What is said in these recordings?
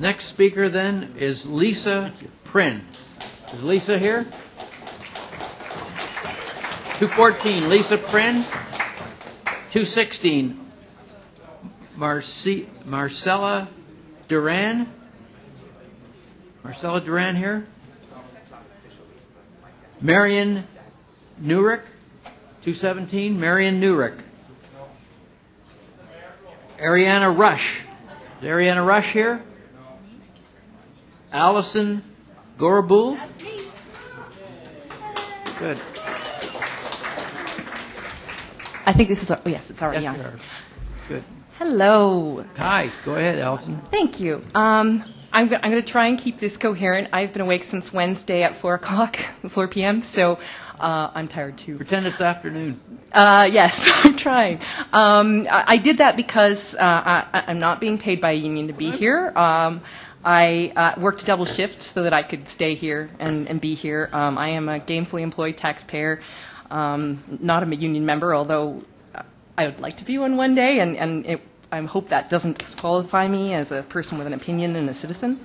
Next speaker then is Lisa Prynn. Is Lisa here? 214, Lisa Prynn. 216, Marcella Duran. Marcella Duran here. Marion Newrick. 217, Marion Newrick. Ariana Rush. Is Ariana Rush here? Allison Gorabul. Good. I think this is, yes, it's already Yes, on. we are. Good. Hello. Hi, go ahead, Allison. Thank you. I'm going to try and keep this coherent. I've been awake since Wednesday at 4 o'clock, 4 p.m., so I'm tired too. Pretend it's afternoon. Yes, I'm trying. I did that because I'm not being paid by a union to be here. I worked a double shift so that I could stay here and be here. I am a gainfully employed taxpayer, not a union member, although I would like to be one day, and I hope that doesn't disqualify me as a person with an opinion and a citizen.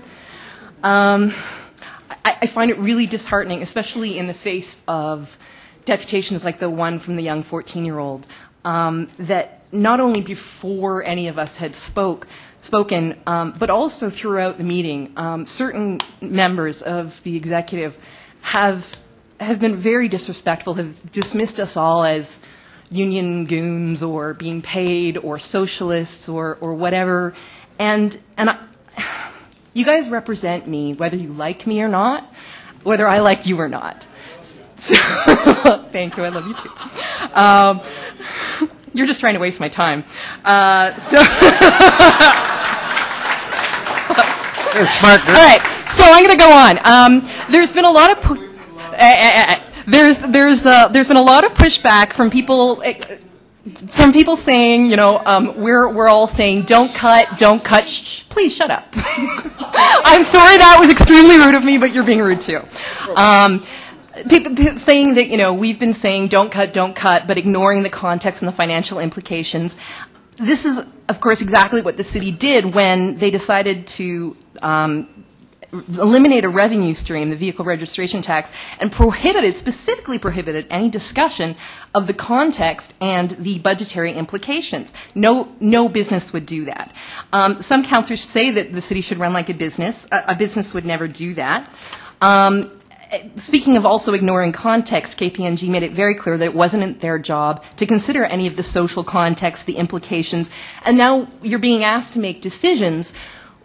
I find it really disheartening, especially in the face of deputations like the one from the young 14-year-old, that not only before any of us had spoken, but also throughout the meeting, certain members of the executive have been very disrespectful, have dismissed us all as union goons or being paid or socialists or whatever. And you guys represent me, whether you like me or not, whether I like you or not. So, thank you, I love you too. You're just trying to waste my time. Smart girl. All right, so I'm going to go on. There's been a lot of there's been a lot of pushback from people saying, you know, we're all saying don't cut. Shh, please shut up. I'm sorry that was extremely rude of me, but you're being rude too. People saying that, you know, we've been saying don't cut, but ignoring the context and the financial implications. This is, of course, exactly what the city did when they decided to eliminate a revenue stream, the vehicle registration tax, and specifically prohibited any discussion of the context and the budgetary implications. No business would do that. Some councillors say that the city should run like a business. A business would never do that. Speaking of also ignoring context, KPMG made it very clear that it wasn't their job to consider any of the social context, the implications, and now you're being asked to make decisions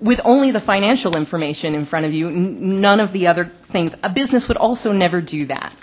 with only the financial information in front of you, none of the other things. A business would also never do that.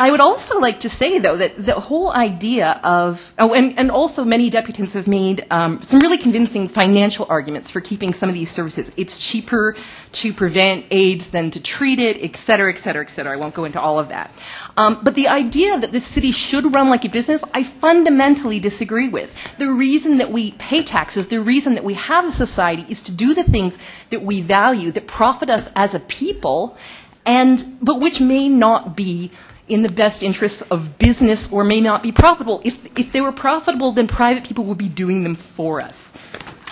I would also like to say, though, that the whole idea of, and also many deputants have made some really convincing financial arguments for keeping some of these services. It's cheaper to prevent AIDS than to treat it, et cetera, et cetera, et cetera. I won't go into all of that. But the idea that the city should run like a business, I fundamentally disagree with. The reason that we pay taxes, the reason that we have a society is to do the things that we value, that profit us as a people, but which may not be in the best interests of business or may not be profitable. If they were profitable, then private people would be doing them for us.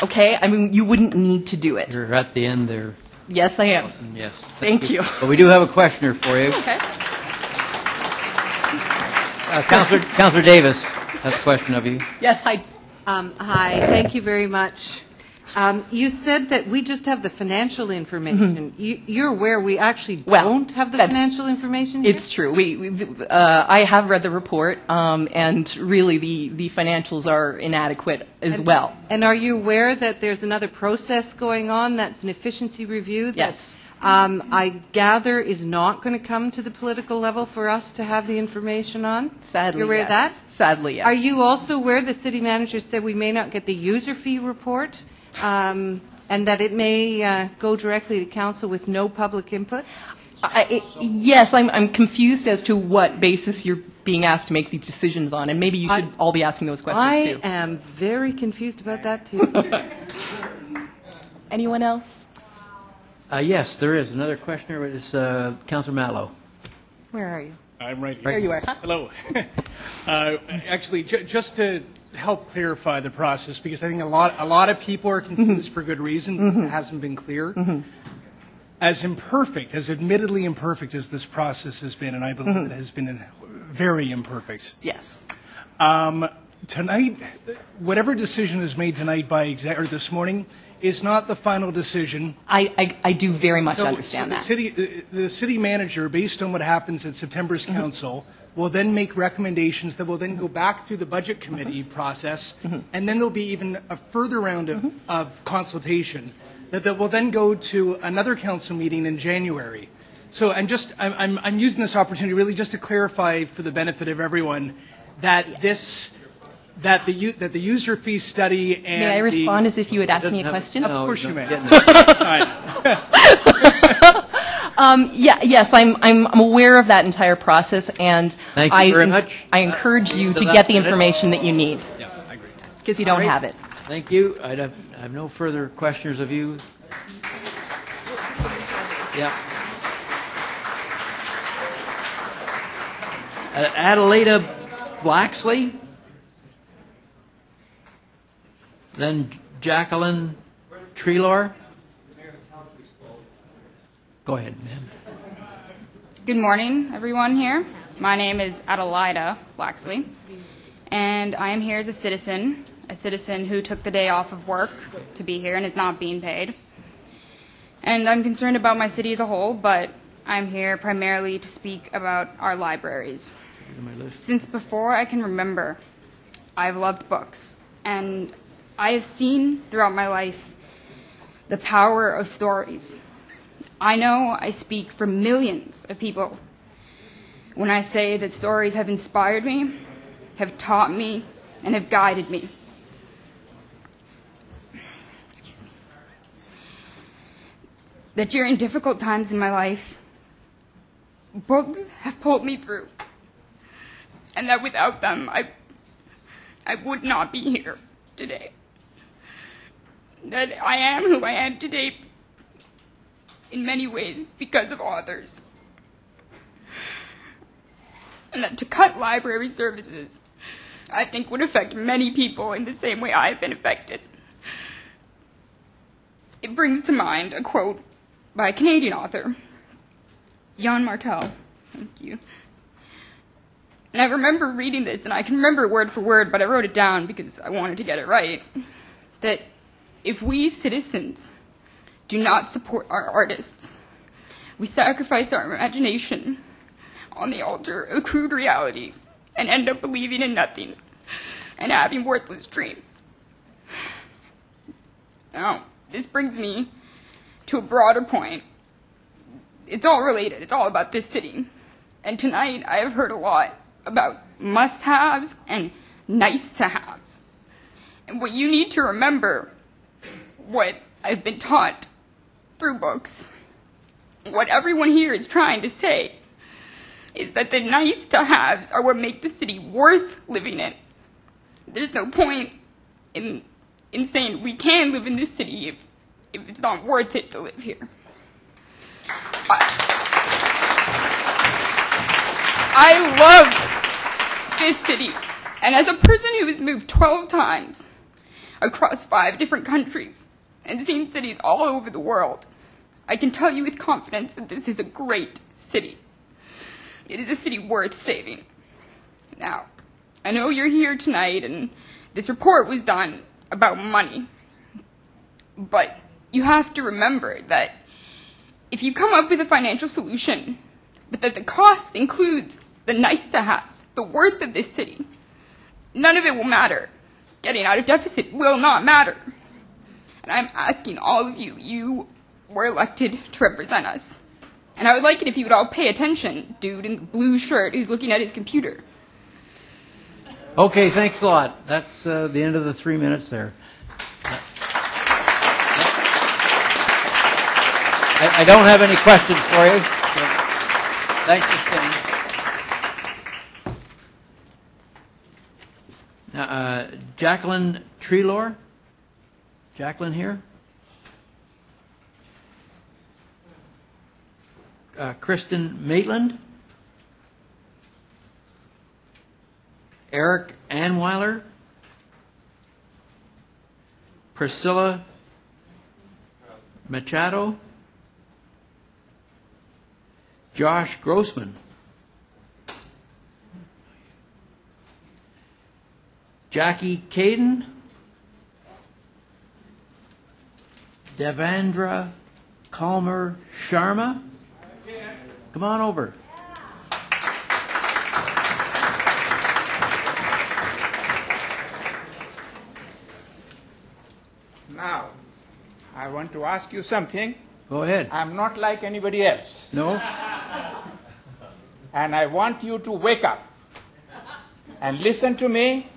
Okay? I mean, you wouldn't need to do it. You're at the end there. Yes, I am. Yes. Thank you. But we do have a questioner for you. Okay. Councillor Davis has a question of you. Yes, hi. Hi, thank you very much. You said that we just have the financial information. You're aware we actually don't have the financial information here? It's true. I have read the report, and really the financials are inadequate as well. And are you aware that there's another process going on that's an efficiency review? Yes. I gather is not going to come to the political level for us to have the information on? Sadly, You're aware of that? Sadly, yes. Are you also aware the city manager said we may not get the user fee report? And that it may go directly to council with no public input? Yes, I'm confused as to what basis you're being asked to make these decisions on, and maybe you should all be asking those questions too. I am very confused about that too. Anyone else? Yes, there is. Another questioner is Councillor Matlow. Where are you? I'm right here. There you are. Huh? Hello. Actually, just to help clarify the process, because I think a lot of people are confused for good reason, because it hasn't been clear. As imperfect, as admittedly imperfect as this process has been, and I believe it has been very imperfect. Yes. Tonight, whatever decision is made tonight by or this morning is not the final decision. I do very much understand that. The city manager, based on what happens at September's council, will then make recommendations that will then go back through the budget committee process, and then there'll be even a further round of consultation that will then go to another council meeting in January. So I'm using this opportunity really just to clarify for the benefit of everyone that that the user fee study and May I respond as if you had asked me a question? Of course you may. Yes, I'm aware of that entire process, and Thank you very much. I encourage you to get the information that you need. Yeah, I agree. Because you don't have it. Thank you. I have no further questions of you. Yeah. Adelaida Blacksley. Then Jacqueline Treelor. Go ahead, ma'am. Good morning, everyone here. My name is Adelaida Blacksley, and I am here as a citizen who took the day off of work to be here and is not being paid. And I'm concerned about my city as a whole, but I'm here primarily to speak about our libraries. Since before I can remember, I've loved books, and I have seen throughout my life the power of stories. I know I speak for millions of people when I say that stories have inspired me, have taught me, and have guided me. Excuse me. That during difficult times in my life, books have pulled me through, and that without them, I would not be here today. That I am who I am today in many ways because of authors. And that to cut library services, I think would affect many people in the same way I've been affected. It brings to mind a quote by a Canadian author, Jan Martel. Thank you. And I remember reading this, and I can remember it word for word, but I wrote it down because I wanted to get it right, that if we citizens do not support our artists, we sacrifice our imagination on the altar of crude reality and end up believing in nothing and having worthless dreams. Now, this brings me to a broader point. It's all related. It's all about this city. And tonight, I have heard a lot about must-haves and nice-to-haves. And what you need to remember, what I've been taught through books, what everyone here is trying to say, is that the nice-to-haves are what make the city worth living in. There's no point in saying we can live in this city if it's not worth it to live here. I love this city, and as a person who has moved 12 times across 5 different countries and seen cities all over the world, I can tell you with confidence that this is a great city. It is a city worth saving. Now, I know you're here tonight and this report was done about money, but you have to remember that if you come up with a financial solution, but that the cost includes the nice-to-haves, the worth of this city, none of it will matter. Getting out of deficit will not matter. And I'm asking all of you, you were elected to represent us. And I would like it if you would all pay attention, dude in the blue shirt who's looking at his computer. Okay, thanks a lot. That's the end of the 3 minutes there. I don't have any questions for you. So thanks for staying. Now, Jacqueline Treelor? Jacqueline here? Kristen Maitland? Eric Anweiler? Priscilla Machado, Josh Grossman, Jackie Caden, Devendra Kalmer Sharma. Come on over. Now, I want to ask you something. Go ahead. I'm not like anybody else. No? And I want you to wake up and listen to me,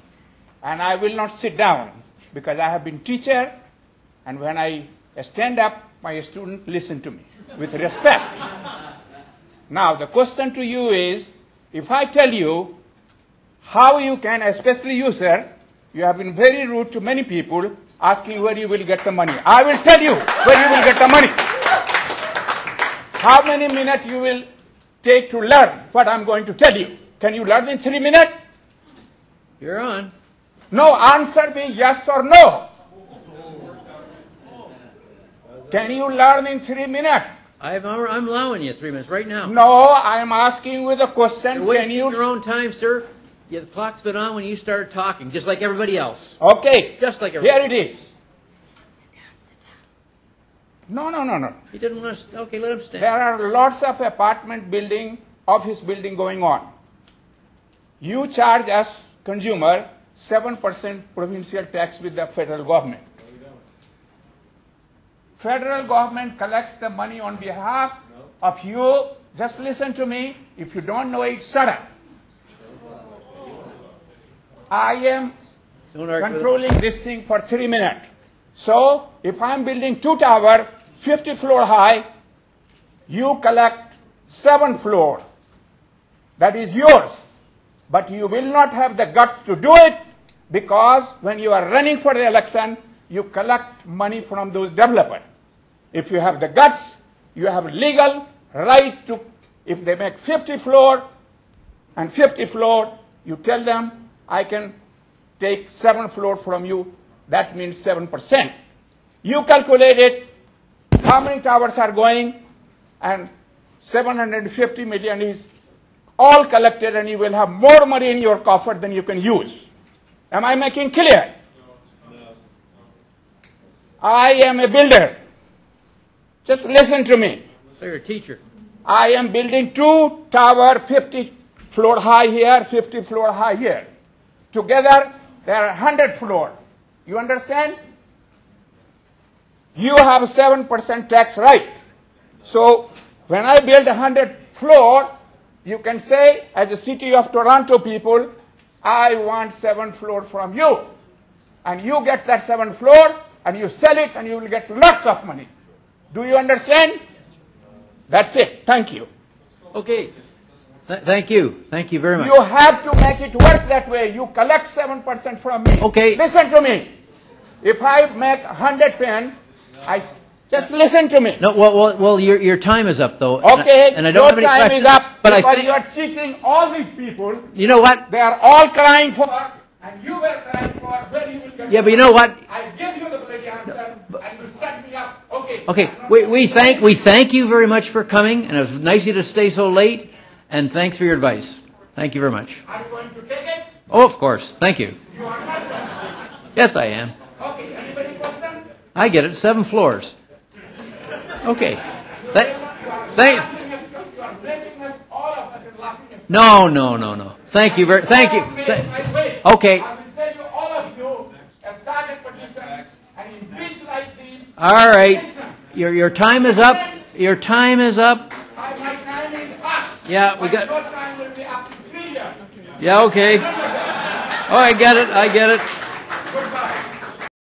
and I will not sit down because I have been teacher, and when I stand up, my students listen to me with respect. Now, the question to you is, if I tell you how you can, especially you, sir, you have been very rude to many people, asking where you will get the money. I will tell you where you will get the money. How many minutes you will take to learn what I'm going to tell you? Can you learn in 3 minutes? You're on. No, answer me yes or no. Can you learn in 3 minutes? I'm allowing you 3 minutes right now. No, I am asking with a question. You're wasting your own time, sir. Yeah, the clock's been on when you started talking, just like everybody else. Okay. Just like everybody Here it is. Sit down. No. He didn't want to. Okay, let him stand. There are lots of apartment building, office building going on. You charge us, consumer, 7% provincial tax with the federal government. Federal government collects the money on behalf of you. Just listen to me. If you don't know it, shut up. I am controlling this thing for 3 minutes. So, if I'm building 2 towers, 50 floor high, you collect 7 floor. That is yours. But you will not have the guts to do it because when you are running for the election, you collect money from those developers. If you have the guts, you have legal right to, if they make 50 floor and 50 floor, you tell them, I can take 7 floor from you. That means 7%. You calculate it, how many towers are going, and 750 million is all collected, and you will have more money in your coffer than you can use. Am I making clear? I am a builder. Just listen to me. So you're a teacher. I am building 2 towers, 50 floor high here, 50 floor high here. Together, there are 100 floors. You understand? You have 7% tax right. So, when I build 100 floor, you can say, as a city of Toronto people, I want 7 floor from you. And you get that 7 floor, and you sell it, and you will get lots of money. Do you understand? That's it. Thank you. Okay. Thank you. Thank you very much. You have to make it work that way. You collect 7% from me. Okay. Listen to me. If I make 100 pen, just listen to me. No, well, your time is up though. Okay. And I don't have any time questions. is up. But because I think you are cheating all these people. You know what? They are all crying for, and you were crying for where you will get. Yeah, but you know what? I give you the bloody answer, and you set me up. Okay. Okay. We thank you very much for coming, and it was nice of you to stay so late. And thanks for your advice. Thank you very much. Are you going to take it? Oh, of course. Thank you. You are not going to. Yes, I am. Okay. Anybody question? I get it. 7 floors. Okay. You are making us, all of us, laughing at No. Thank you very. Thank you. Okay. I will tell you, all of you, start a petition, and in bills like these. All right. Your time is up. Your time is up. My time is up. Yeah, we got. Your time will be up to 3 years. Yeah. Okay. Oh, I get it.